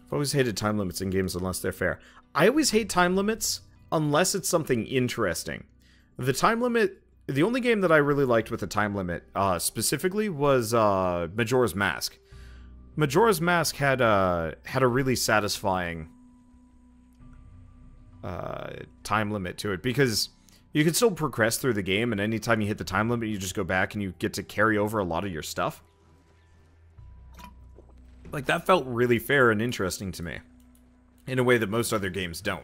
I've always hated time limits in games unless they're fair. I always hate time limits unless it's something interesting. The time limit... The only game that I really liked with a time limit, specifically, was Majora's Mask. Majora's Mask had a really satisfying time limit to it, because you can still progress through the game, and anytime you hit the time limit, you just go back and you get to carry over a lot of your stuff. Like, that felt really fair and interesting to me, in a way that most other games don't.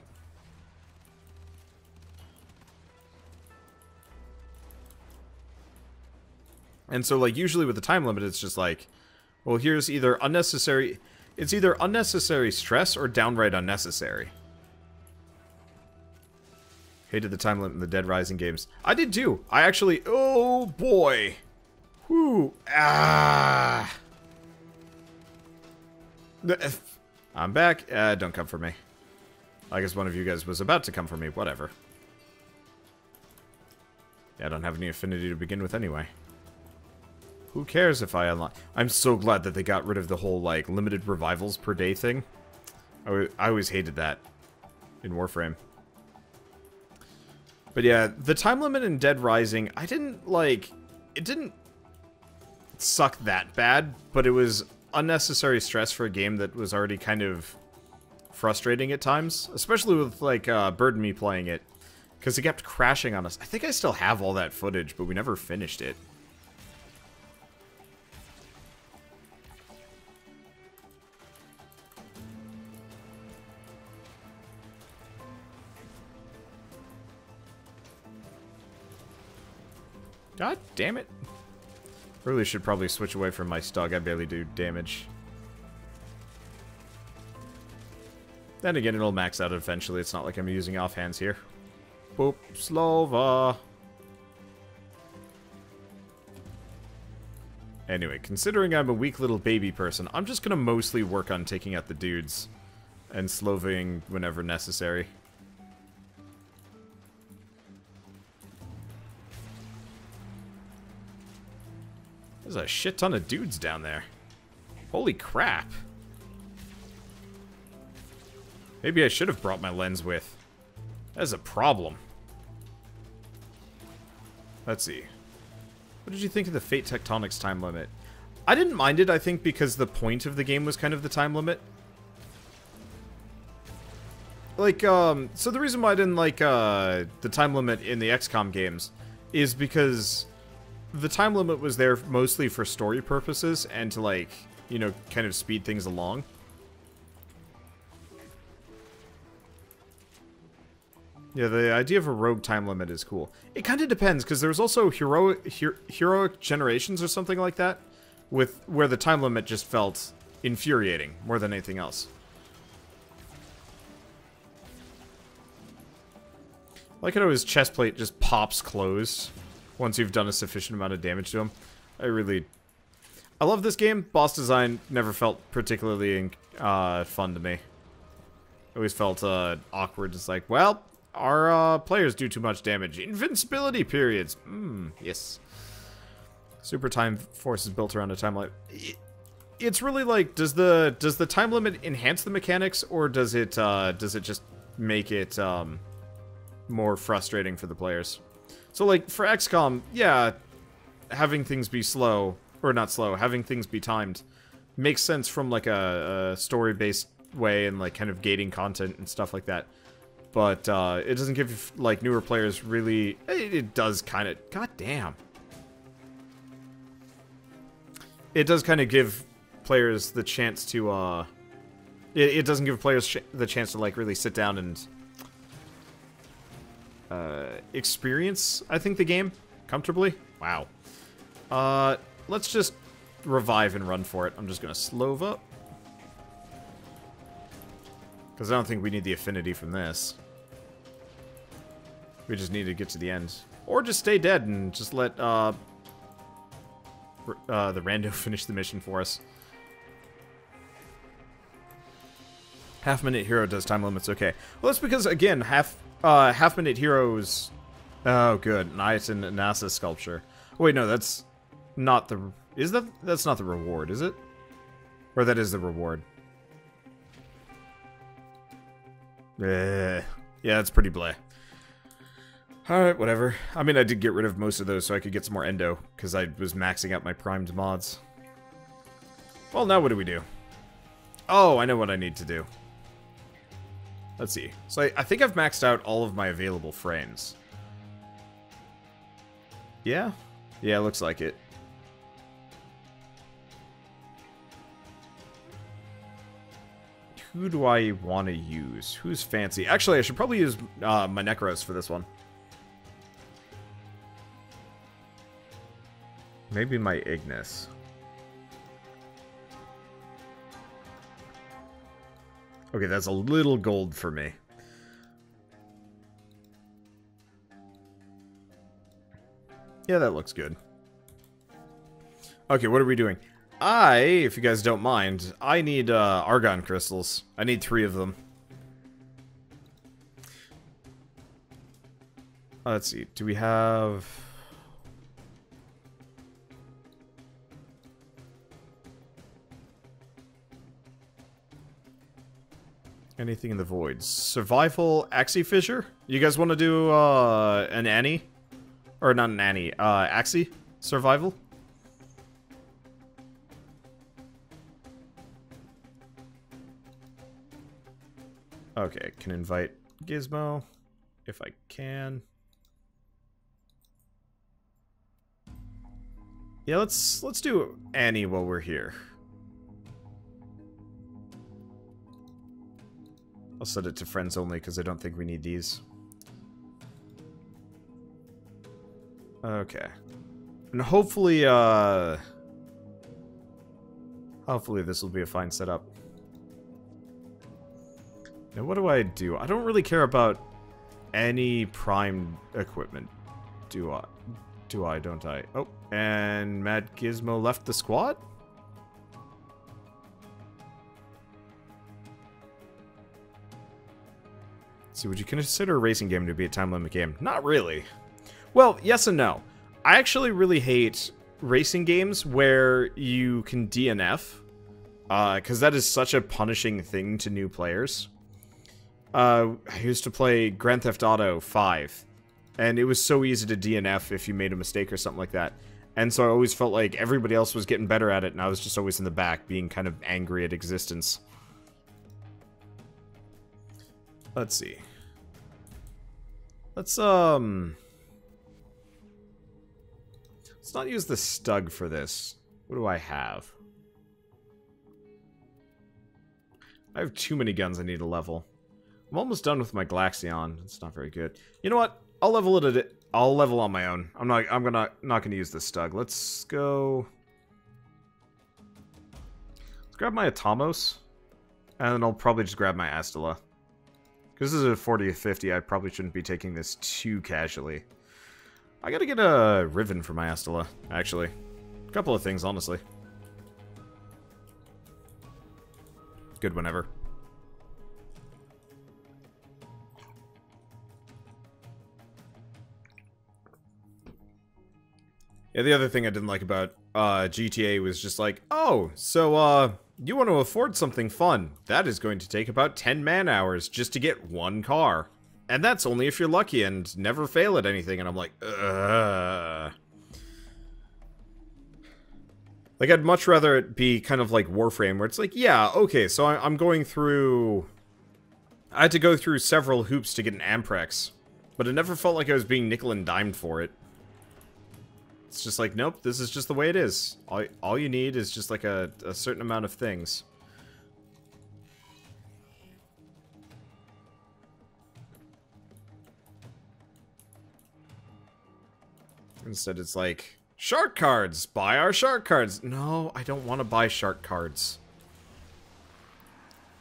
And so, like, usually with the time limit, it's just like, well, here's either unnecessary... It's either unnecessary stress or downright unnecessary. Hated the time limit in the Dead Rising games. I did too. I actually... Oh, boy. Whew. Ah. I'm back. Don't come for me. I guess one of you guys was about to come for me. Whatever. Yeah, I don't have any affinity to begin with anyway. Who cares if I unlock... I'm so glad that they got rid of the whole, like, limited revivals per day thing. I always hated that in Warframe. But yeah, the time limit in Dead Rising, I didn't, like... It didn't suck that bad, but it was unnecessary stress for a game that was already kind of frustrating at times. Especially with, like, Bird and me playing it. Because it kept crashing on us. I think I still have all that footage, but we never finished it. God damn it. Really should probably switch away from my Stug. I barely do damage. Then again, it'll max out eventually. It's not like I'm using offhands here. Boop. Slova. Anyway, considering I'm a weak little baby person, I'm just gonna mostly work on taking out the dudes. And slovaing whenever necessary. There's a shit ton of dudes down there. Holy crap. Maybe I should have brought my lens with. That's a problem. Let's see. What did you think of the Fate Tectonics time limit? I didn't mind it, I think, because the point of the game was kind of the time limit. Like, so the reason why I didn't like, the time limit in the XCOM games is because the time limit was there mostly for story purposes and to, like, you know, kind of speed things along. Yeah, the idea of a rogue time limit is cool. It kind of depends, because there's also heroic generations or something like that, where the time limit just felt infuriating more than anything else. Like how his chest plate just pops closed once you've done a sufficient amount of damage to him. I love this game. Boss design never felt particularly fun to me. It always felt awkward. It's like, well, our players do too much damage. Invincibility periods. Yes. Super time force is built around a time limit. It's really like, does the time limit enhance the mechanics, or does it just make it more frustrating for the players? So, like, for XCOM, yeah, having things be slow, or not slow, having things be timed makes sense from, like, a story-based way and, like, kind of gating content and stuff like that. But, it doesn't give, like, newer players really... It does kind of... God damn. It does kind of give players the chance to, It doesn't give players the chance to, like, really sit down and... experience, I think, the game comfortably. Wow. Let's just revive and run for it. I'm just gonna slove up. Because I don't think we need the affinity from this. We just need to get to the end. Or just stay dead and just let, the rando finish the mission for us. Half-minute hero does time limits okay. Well, that's because, again, half-minute heroes... Oh, good. Niacin and NASA sculpture. Oh, wait, no, that's not the... That's not the reward, is it? Or that is the reward? Yeah, that's pretty bleh. Alright, whatever. I mean, I did get rid of most of those so I could get some more endo, because I was maxing out my primed mods. Well, now what do we do? Oh, I know what I need to do. Let's see. So I think I've maxed out all of my available frames. Yeah? Yeah, looks like it. Who do I want to use? Who's fancy? Actually, I should probably use my Necros for this one. Maybe my Ignis. Okay, that's a little gold for me. Yeah, that looks good. Okay, what are we doing? If you guys don't mind, I need Argon crystals. I need 3 of them. Let's see, do we have... anything in the voids? Survival Axie Fissure? You guys want to do an Annie? Or not an Annie, Axie Survival? Okay, can invite Gizmo if I can. Yeah, let's do Annie while we're here. I'll set it to friends only because I don't think we need these. Okay. And hopefully hopefully this will be a fine setup. Now what do? I don't really care about any prime equipment. Do I, don't I? Oh, and Mad Gizmo left the squad? See, would you consider a racing game to be a time limit game? Not really. Well, yes and no. I actually really hate racing games where you can DNF, because that is such a punishing thing to new players. I used to play Grand Theft Auto 5, and it was so easy to DNF if you made a mistake or something like that. And so I always felt like everybody else was getting better at it, and I was just always in the back, being kind of angry at existence. Let's see. Let's not use the Stug for this. What do I have? I have too many guns I need to level. I'm almost done with my Glaxion. It's not very good. You know what? I'll level it. I'll level on my own. I'm not gonna use the Stug. Let's go. Let's grab my Atomos, and then I'll probably just grab my Astela. Because this is a 40 or 50, I probably shouldn't be taking this too casually. I gotta get a Riven for my Astela, actually. A couple of things, honestly. Good whenever. Yeah, the other thing I didn't like about GTA was just like, oh, so you want to afford something fun. That is going to take about 10 man-hours just to get one car. And that's only if you're lucky and never fail at anything. And I'm like, ugh. Like, I'd much rather it be kind of like Warframe, where it's like, yeah, okay, so I'm going through... I had to go through several hoops to get an Amprex. But it never felt like I was being nickel and dimed for it. It's just like, nope, this is just the way it is. All you need is just like a certain amount of things. Instead it's like, shark cards! Buy our shark cards! No, I don't want to buy shark cards.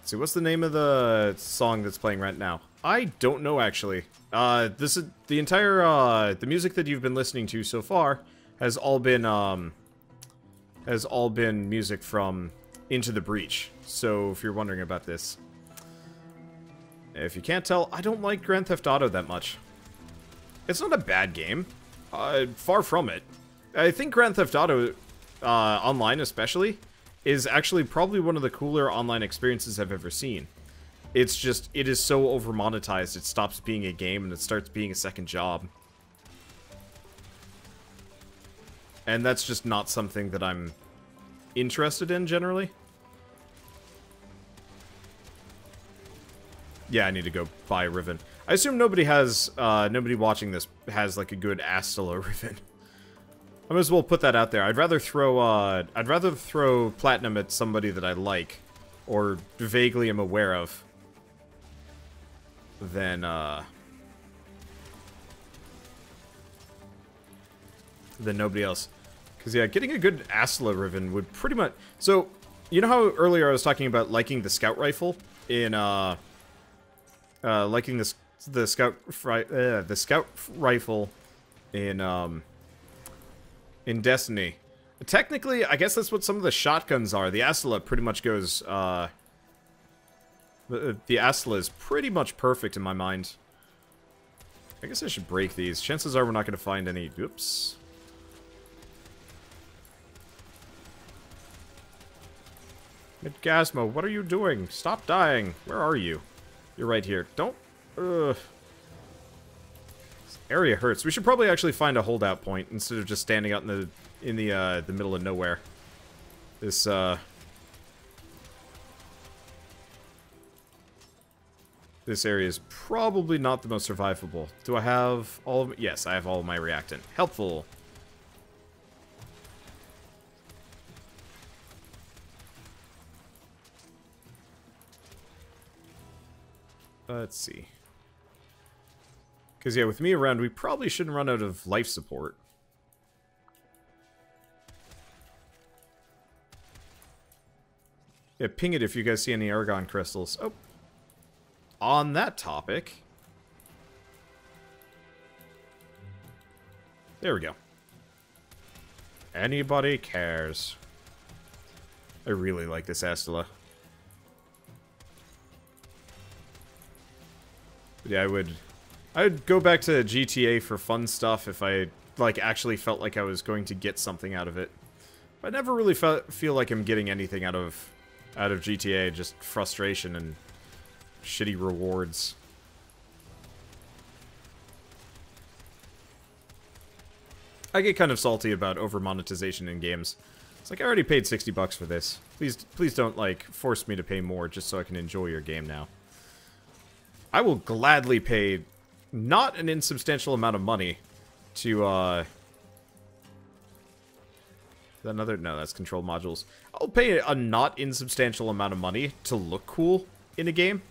Let's see, what's the name of the song that's playing right now? I don't know, actually. This is the entire, the music that you've been listening to so far has all been music from Into the Breach. So, if you're wondering about this. If you can't tell, I don't like Grand Theft Auto that much. It's not a bad game. Far from it. I think Grand Theft Auto, Online especially, is actually probably one of the cooler online experiences I've ever seen. It's just, it is so over-monetized, it stops being a game and it starts being a second job. And that's just not something that I'm interested in, generally. Yeah, I need to go buy a Riven. I assume nobody has, nobody watching this has, like, a good Astilla Riven. I might as well put that out there. I'd rather throw Platinum at somebody that I like, or vaguely am aware of, than nobody else. Because, yeah, getting a good Astilla Riven would pretty much... So, you know how earlier I was talking about liking the Scout Rifle in, liking the Scout Rifle in Destiny. Technically, I guess that's what some of the shotguns are. The Astilla pretty much goes, the Astilla is pretty much perfect in my mind. I guess I should break these. Chances are we're not going to find any... Oops. Midgasmo, what are you doing? Stop dying. Where are you? You're right here. Don't... Ugh. This area hurts. We should probably actually find a holdout point instead of just standing out in the middle of nowhere. This, This area is probably not the most survivable. Do I have all of... Yes, I have all of my reactant. Helpful. Let's see. Because, yeah, with me around, we probably shouldn't run out of life support. Yeah, ping it if you guys see any Argon crystals. Oh. On that topic. There we go. Anybody cares. I really like this Astilla. Yeah, I'd go back to GTA for fun stuff if I, like, actually felt like I was going to get something out of it. But I never really feel like I'm getting anything out of GTA, just frustration and shitty rewards. I get kind of salty about over-monetization in games. It's like, I already paid 60 bucks for this. Please don't, like, force me to pay more just so I can enjoy your game now. I will gladly pay not an insubstantial amount of money to, Is that another? No, that's control modules. I'll pay a not insubstantial amount of money to look cool in a game.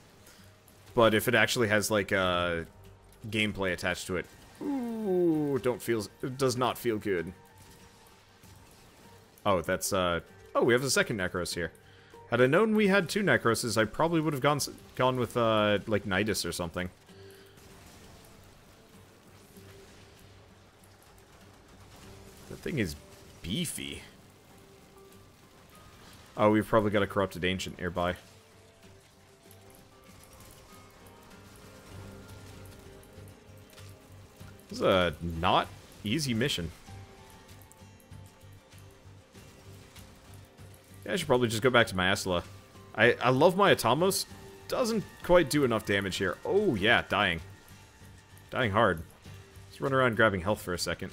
But if it actually has, like, gameplay attached to it, ooh, it does not feel good. Oh, that's, oh, we have a second Necros here. Had I known we had 2 Necroses, I probably would have gone with, like, Nidus or something. That thing is beefy. Oh, we've probably got a Corrupted Ancient nearby. This is a not easy mission. Yeah, I should probably just go back to my Astilla. I love my Atomos. Doesn't quite do enough damage here. Oh, yeah, dying. Dying hard. Let's run around grabbing health for a second.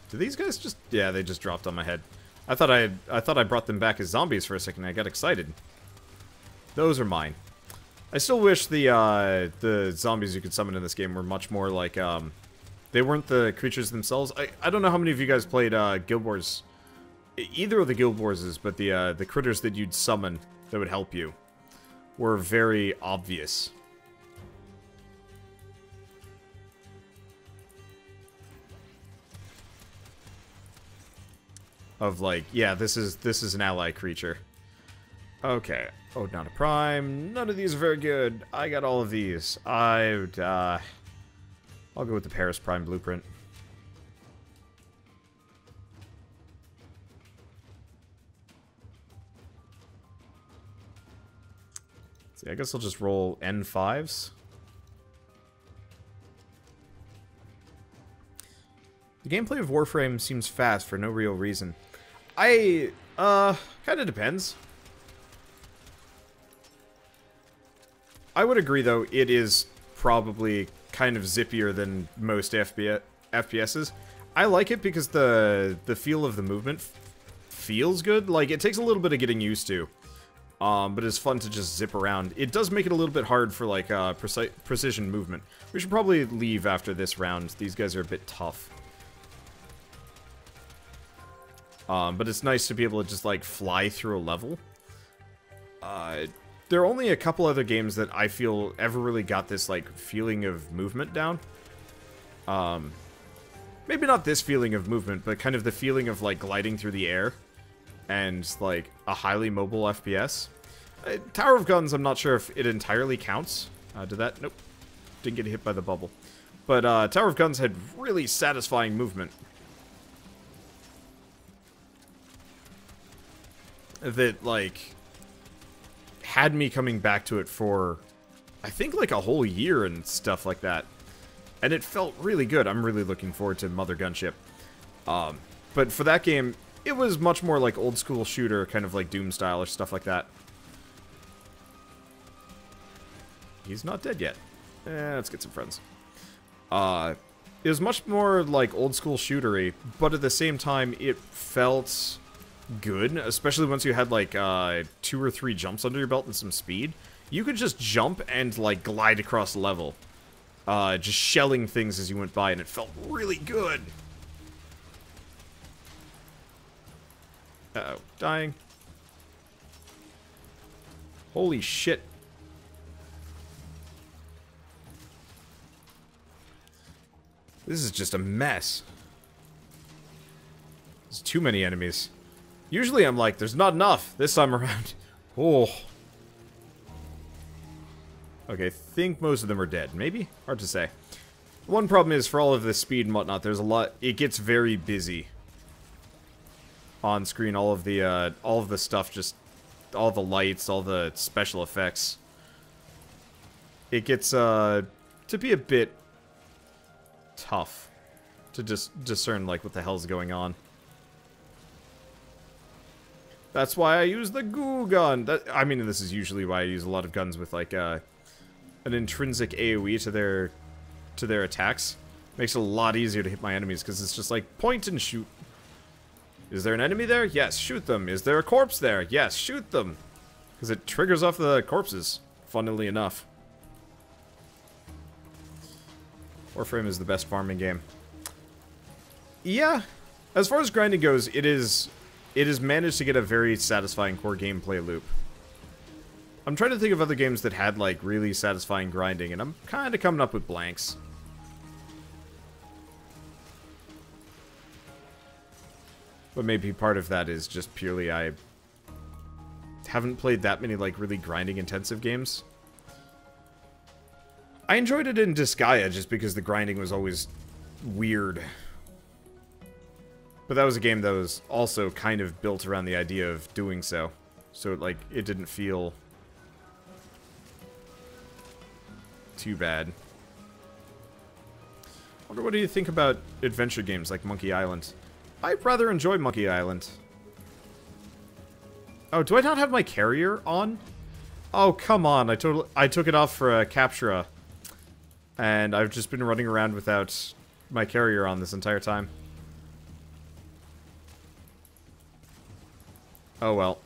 Do these guys just... Yeah, they just dropped on my head. I thought I brought them back as zombies for a second. I got excited. Those are mine. I still wish the zombies you could summon in this game were much more like, they weren't the creatures themselves. I don't know how many of you guys played Guild Wars. Either of the Guild Warses, but the critters that you'd summon that would help you were very obvious. Of like, yeah, this is an ally creature. Okay. Oh, not a prime. None of these are very good. I got all of these. I'll go with the Paris Prime blueprint. See, I guess I'll just roll N5s. The gameplay of Warframe seems fast for no real reason. Kind of depends. I would agree, though, it is probably kind of zippier than most FPSs. I like it because the feel of the movement feels good. Like, it takes a little bit of getting used to. But it's fun to just zip around. It does make it a little bit hard for, like, precision movement. We should probably leave after this round. These guys are a bit tough. But it's nice to be able to just, like, fly through a level. There are only a couple other games that I feel ever really got this, like, feeling of movement down. Maybe not this feeling of movement, but kind of the feeling of, like, gliding through the air. And, like, a highly mobile FPS. Tower of Guns, I'm not sure if it entirely counts. Did that? Nope. Didn't get hit by the bubble. But, Tower of Guns had really satisfying movement. That, like, had me coming back to it for, I think, like, a whole year and stuff like that. And it felt really good. I'm really looking forward to Mother Gunship. But for that game, it was much more like old school shooter, kind of like Doom style or stuff like that. He's not dead yet. Let's get some friends. It was much more like old school shootery, but at the same time, it felt good, especially once you had like 2 or 3 jumps under your belt and some speed. You could just jump and like glide across the level, just shelling things as you went by, and it felt really good. Uh-oh, dying. Holy shit. This is just a mess. There's too many enemies. Usually I'm like, there's not enough this time around. Oh. Okay, I think most of them are dead. Maybe? Hard to say. One problem is, for all of this speed and whatnot, there's a lot... It gets very busy. On screen, all of the stuff, just... All the lights, all the special effects. It gets, to be a bit... tough. To just discern, like, what the hell's going on. That's why I use the goo gun. I mean, this is usually why I use a lot of guns with, like, an intrinsic AoE to their attacks. Makes it a lot easier to hit my enemies, because it's just like, point and shoot. Is there an enemy there? Yes, shoot them. Is there a corpse there? Yes, shoot them. Because it triggers off the corpses, funnily enough. Warframe is the best farming game. Yeah, as far as grinding goes, it has managed to get a very satisfying core gameplay loop. I'm trying to think of other games that had, like, really satisfying grinding, and I'm kind of coming up with blanks. But maybe part of that is just purely I haven't played that many, like, really grinding-intensive games. I enjoyed it in Disgaea just because the grinding was always weird. But that was a game that was also kind of built around the idea of doing so. So, like, it didn't feel too bad. I wonder, what do you think about adventure games like Monkey Island? I rather enjoy Monkey Island. Oh, do I not have my carrier on? Oh, come on. I took it off for a Captura. And I've just been running around without my carrier on this entire time. Oh well.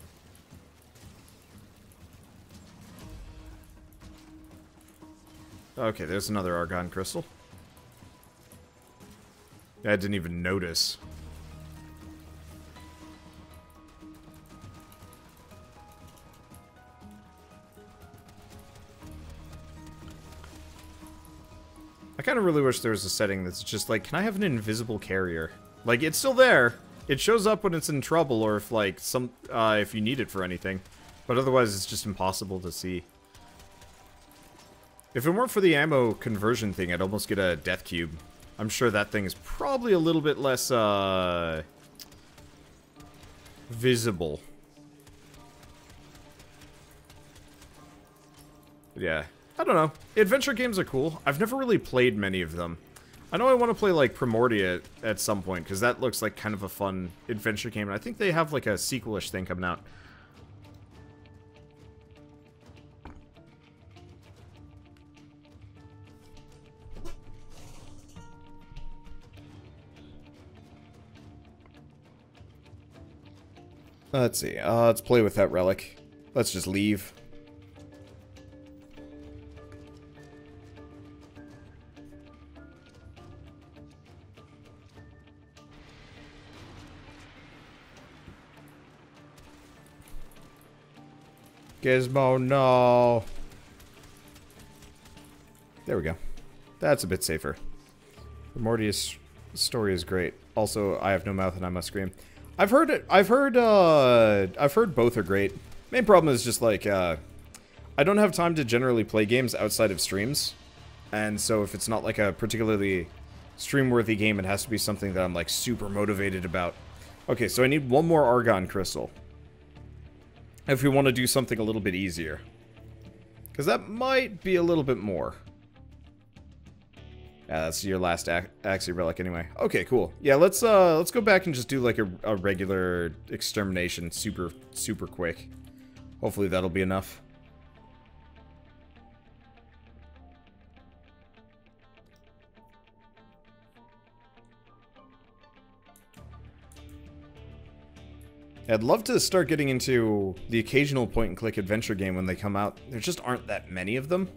Okay, there's another Argon crystal. I didn't even notice. I kind of really wish there was a setting that's just like, can I have an invisible carrier? Like, it's still there. It shows up when it's in trouble, or if, like, if you need it for anything. But otherwise, it's just impossible to see. If it weren't for the ammo conversion thing, I'd almost get a death cube. I'm sure that thing is probably a little bit less, visible. But yeah. I don't know. Adventure games are cool. I've never really played many of them. I know I want to play, like, Primordia at some point, because that looks like kind of a fun adventure game, and I think they have, like, a sequel-ish thing coming out. Let's see, let's play with that relic. Let's just leave. Gizmo, no. There we go. That's a bit safer. Primordia's story is great. Also, I have no mouth and I must scream. I've heard both are great. Main problem is just like, I don't have time to generally play games outside of streams. And so if it's not like a particularly stream-worthy game, it has to be something that I'm like super motivated about. Okay, so I need one more Argon crystal. If we want to do something a little bit easier. Because that might be a little bit more. Yeah, that's your last Axie relic anyway. Okay, cool. Yeah, let's go back and just do like a regular extermination super quick. Hopefully that'll be enough. I'd love to start getting into the occasional point-and-click adventure game when they come out. There just aren't that many of them.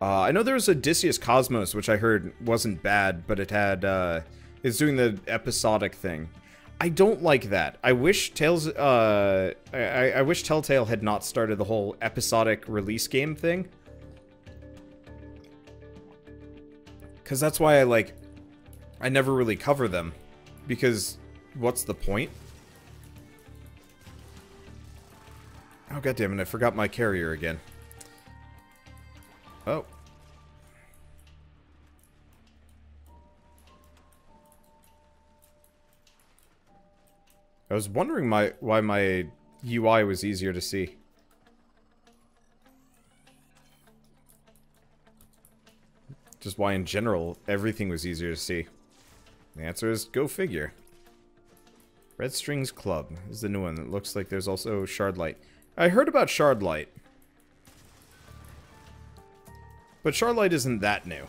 I know there was Odysseus Cosmos, which I heard wasn't bad, but it had, it's doing the episodic thing. I don't like that. I wish I wish Telltale had not started the whole episodic release game thing. Because that's why I never really cover them. Because, what's the point? Oh, goddammit, I forgot my carrier again. Oh. I was wondering why my UI was easier to see. Just why in general everything was easier to see. The answer is go figure. Red Strings Club is the new one. It looks like there's also Shardlight. I heard about Shardlight. But Shardlight isn't that new.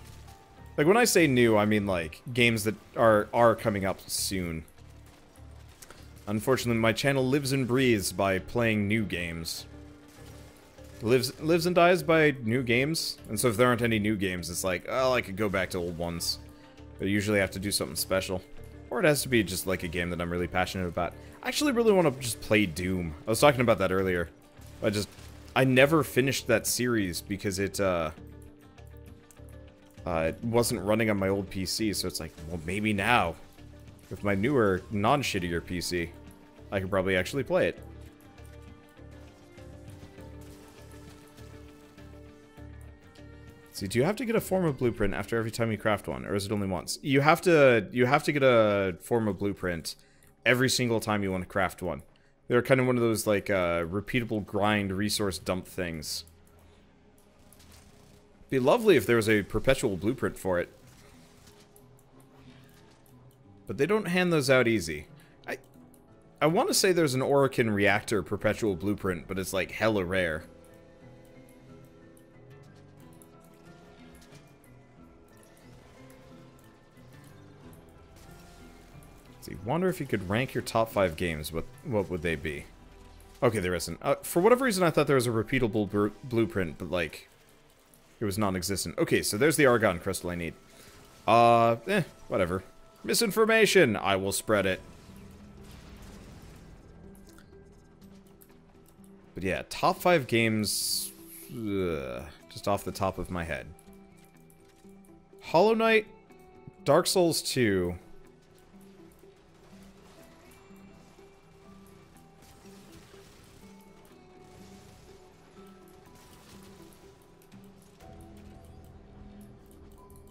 Like, when I say new, I mean, like, games that are coming up soon. Unfortunately, my channel lives and breathes by playing new games. Lives and dies by new games. And so if there aren't any new games, it's like, oh, I could go back to old ones. But I usually have to do something special. Or it has to be just, like, a game that I'm really passionate about. I actually really want to just play Doom. I was talking about that earlier. I never finished that series because it wasn't running on my old PC, so it's like, well, maybe now, with my newer, non-shittier PC, I could probably actually play it. Let's see, do you have to get a form of blueprint after every time you craft one, or is it only once? You have to get a form of blueprint every single time you want to craft one. They're kind of one of those, like, repeatable grind resource dump things. Be lovely if there was a perpetual blueprint for it. But they don't hand those out easy. I want to say there's an Orokin reactor perpetual blueprint, but it's like hella rare. Let's see, wonder if you could rank your top 5 games, what would they be? Okay, there isn't. For whatever reason I thought there was a repeatable blueprint, but like, it was non-existent. Okay, so there's the Argon crystal I need. Whatever. Misinformation! I will spread it. But yeah, top 5 games... just off the top of my head. Hollow Knight, Dark Souls 2...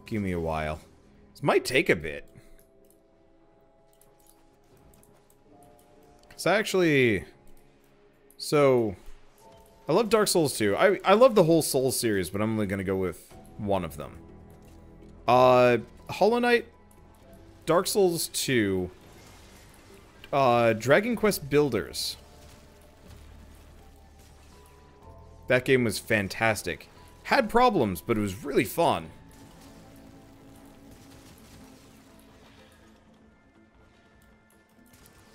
Give me a while. This might take a bit. It's actually... So... I love Dark Souls 2. I love the whole Souls series, but I'm only going to go with one of them. Hollow Knight, Dark Souls 2, Dragon Quest Builders. That game was fantastic. Had problems, but it was really fun.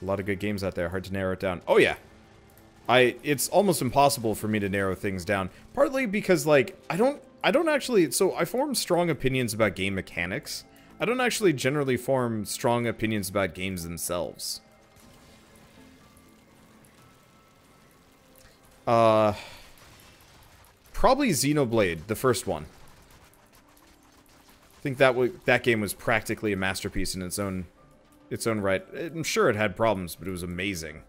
A lot of good games out there, hard to narrow it down. Oh yeah. It's almost impossible for me to narrow things down. Partly because, like, I don't actually, so I form strong opinions about game mechanics. I don't actually generally form strong opinions about games themselves. Probably Xenoblade, the first one. I think that game was practically a masterpiece in its own right. I'm sure it had problems, but it was amazing.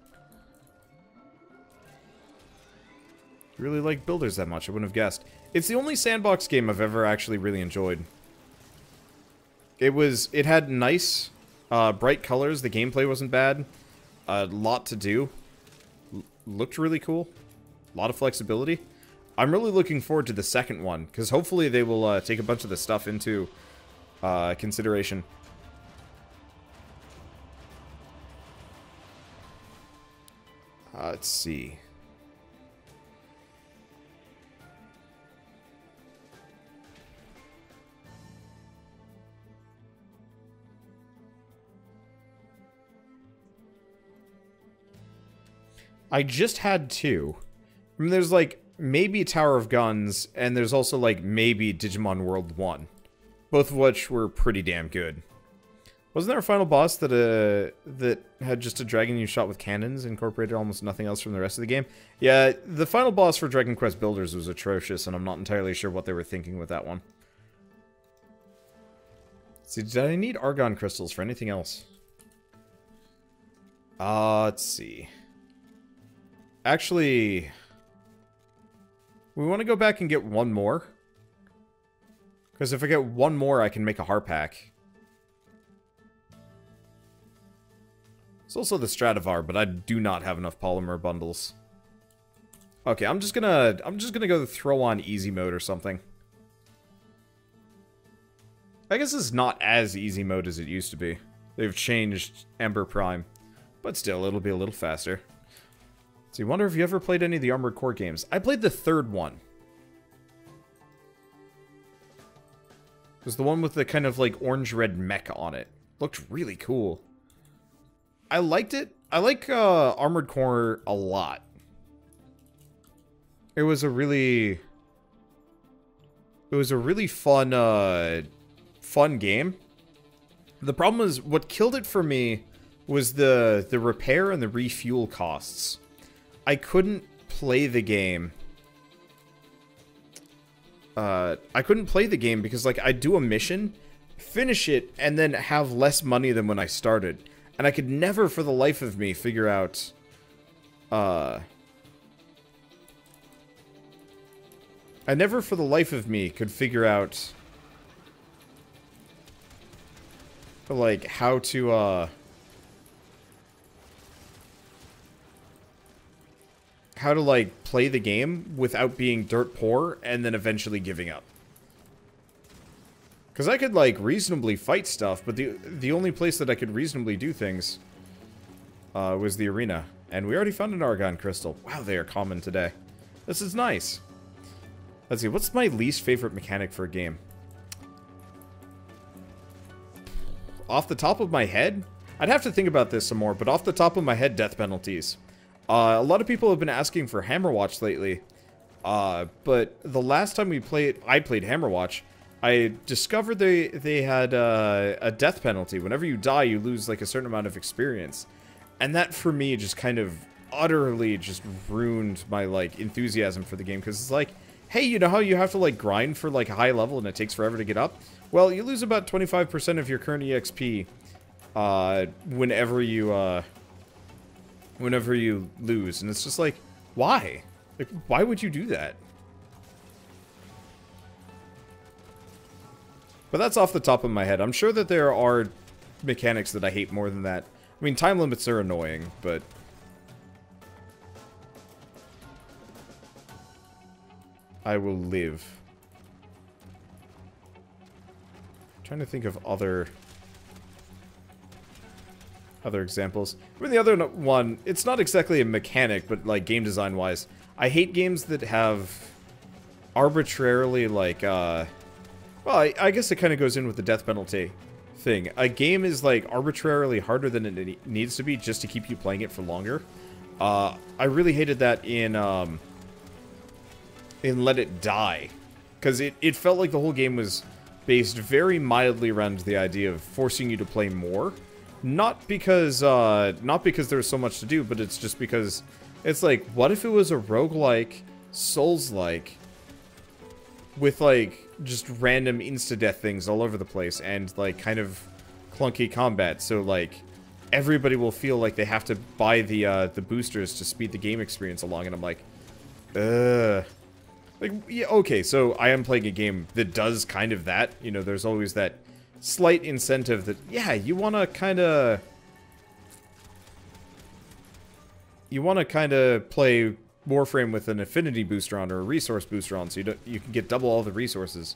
Really like Builders that much, I wouldn't have guessed. It's the only sandbox game I've ever actually really enjoyed. It had nice, bright colors, the gameplay wasn't bad, a lot to do, looked really cool, a lot of flexibility. I'm really looking forward to the second one, because hopefully they will take a bunch of the stuff into consideration. Let's see. I just had two. I mean, there's like maybe Tower of Guns, and there's also like maybe Digimon World 1. Both of which were pretty damn good. Wasn't there a final boss that that had just a dragon you shot with cannons, incorporated almost nothing else from the rest of the game? Yeah, the final boss for Dragon Quest Builders was atrocious, and I'm not entirely sure what they were thinking with that one. See, did I need Argon crystals for anything else? Let's see. Actually, we want to go back and get one more. Because if I get one more, I can make a heart pack. It's also the Stradivar, but I do not have enough polymer bundles. Okay, I'm just gonna go throw on easy mode or something. I guess it's not as easy mode as it used to be. They've changed Ember Prime, but still, it'll be a little faster. So you wonder if you ever played any of the Armored Core games. I played the third one. It was the one with the kind of like orange-red mech on it. Looked really cool. I liked it. I like Armored Core a lot. It was a really fun fun game. The problem was what killed it for me was the repair and the refuel costs. I couldn't play the game. I couldn't play the game because, like, I'd do a mission, finish it, and then have less money than when I started. And I could never, for the life of me, figure out, I never, for the life of me, could figure out, like, how to like play the game without being dirt poor and then eventually giving up. Because I could like reasonably fight stuff, but the only place that I could reasonably do things was the arena. And we already found an Argon crystal. Wow, they are common today. This is nice. Let's see, what's my least favorite mechanic for a game? Off the top of my head, I'd have to think about this some more, but off the top of my head, death penalties. A lot of people have been asking for Hammerwatch lately, but the last time I played Hammerwatch, I discovered they had a death penalty. Whenever you die, you lose like a certain amount of experience, and that for me just kind of utterly just ruined my like enthusiasm for the game, because it's like, hey, you know how you have to like grind for like a high level and it takes forever to get up? Well, you lose about 25% of your current EXP whenever you lose, and it's just like, why? Like, why would you do that? But that's off the top of my head. I'm sure that there are mechanics that I hate more than that. I mean, time limits are annoying, but I will live. trying to think of other examples. I mean, the other one, it's not exactly a mechanic, but like game design wise, I hate games that have arbitrarily like well, I guess it kind of goes in with the death penalty thing. A game is like arbitrarily harder than it needs to be just to keep you playing it for longer. I really hated that in Let It Die, because it felt like the whole game was based very mildly around the idea of forcing you to play more. Not because there was so much to do, but it's just because it's like, what if it was a roguelike, Souls-like, with like just random insta-death things all over the place and like kind of clunky combat, so like everybody will feel like they have to buy the boosters to speed the game experience along, and I'm like, like, yeah, okay, so I am playing a game that does kind of that. You know, there's always that slight incentive that, yeah, you want to kind of play Warframe with an affinity booster on or a resource booster on, so you can get double all the resources.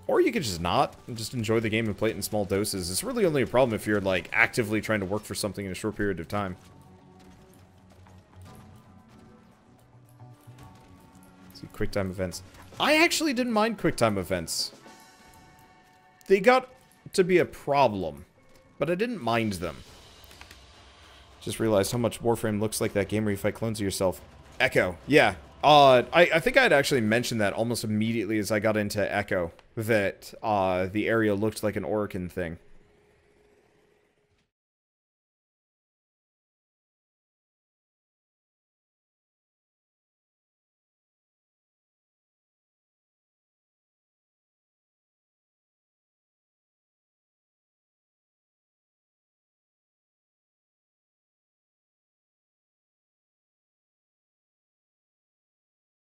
Or you could just not, and just enjoy the game and play it in small doses. It's really only a problem if you're, like, actively trying to work for something in a short period of time. Let's see, QuickTime events. I actually didn't mind QuickTime events. They got to be a problem, but I didn't mind them. Just realized how much Warframe looks like that game where you fight clones of yourself. Echo, yeah. I think I had actually mentioned that almost immediately as I got into Echo, that the area looked like an Orokin thing.